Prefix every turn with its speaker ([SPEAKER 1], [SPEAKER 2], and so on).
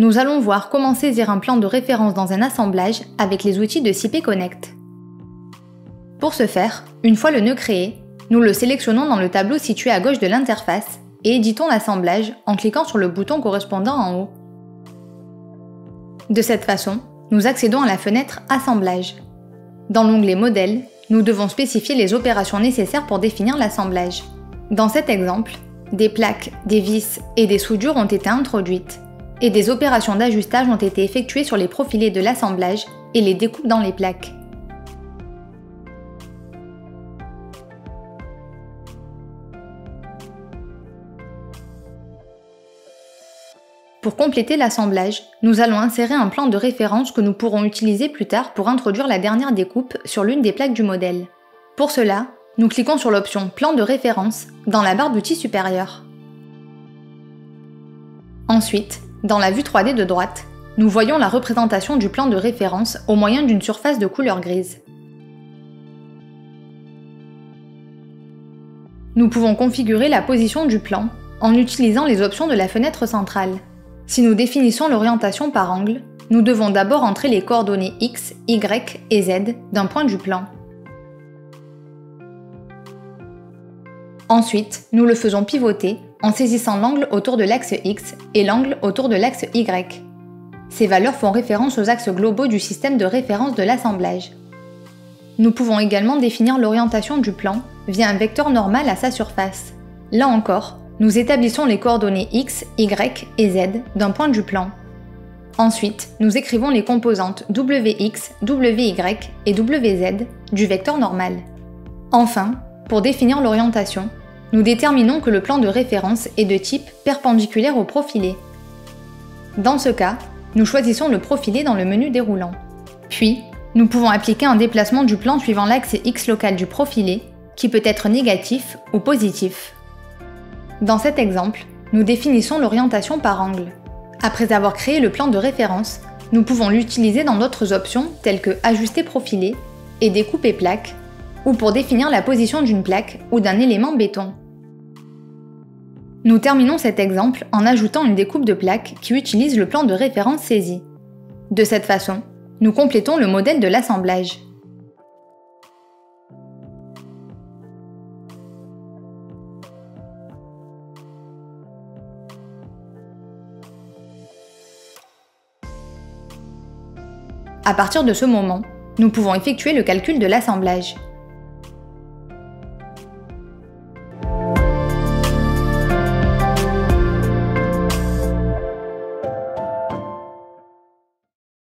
[SPEAKER 1] nous allons voir comment saisir un plan de référence dans un assemblage avec les outils de CP Connect. Pour ce faire, une fois le nœud créé, nous le sélectionnons dans le tableau situé à gauche de l'interface et éditons l'assemblage en cliquant sur le bouton correspondant en haut. De cette façon, nous accédons à la fenêtre Assemblage. Dans l'onglet Modèle, nous devons spécifier les opérations nécessaires pour définir l'assemblage. Dans cet exemple, des plaques, des vis et des soudures ont été introduites, et des opérations d'ajustage ont été effectuées sur les profilés de l'assemblage et les découpes dans les plaques. Pour compléter l'assemblage, nous allons insérer un plan de référence que nous pourrons utiliser plus tard pour introduire la dernière découpe sur l'une des plaques du modèle. Pour cela, nous cliquons sur l'option Plan de référence dans la barre d'outils supérieure. Ensuite, dans la vue 3D de droite, nous voyons la représentation du plan de référence au moyen d'une surface de couleur grise. Nous pouvons configurer la position du plan en utilisant les options de la fenêtre centrale. Si nous définissons l'orientation par angle, nous devons d'abord entrer les coordonnées X, Y et Z d'un point du plan. Ensuite, nous le faisons pivoter en saisissant l'angle autour de l'axe X et l'angle autour de l'axe Y. Ces valeurs font référence aux axes globaux du système de référence de l'assemblage. Nous pouvons également définir l'orientation du plan via un vecteur normal à sa surface. Là encore, nous établissons les coordonnées X, Y et Z d'un point du plan. Ensuite, nous écrivons les composantes WX, WY et WZ du vecteur normal. Enfin, pour définir l'orientation, nous déterminons que le plan de référence est de type perpendiculaire au profilé. Dans ce cas, nous choisissons le profilé dans le menu déroulant. Puis, nous pouvons appliquer un déplacement du plan suivant l'axe X local du profilé, qui peut être négatif ou positif. Dans cet exemple, nous définissons l'orientation par angle. Après avoir créé le plan de référence, nous pouvons l'utiliser dans d'autres options telles que Ajuster profilé et Découper plaque, ou pour définir la position d'une plaque ou d'un élément béton. Nous terminons cet exemple en ajoutant une découpe de plaque qui utilise le plan de référence saisi. De cette façon, nous complétons le modèle de l'assemblage. À partir de ce moment, nous pouvons effectuer le calcul de l'assemblage.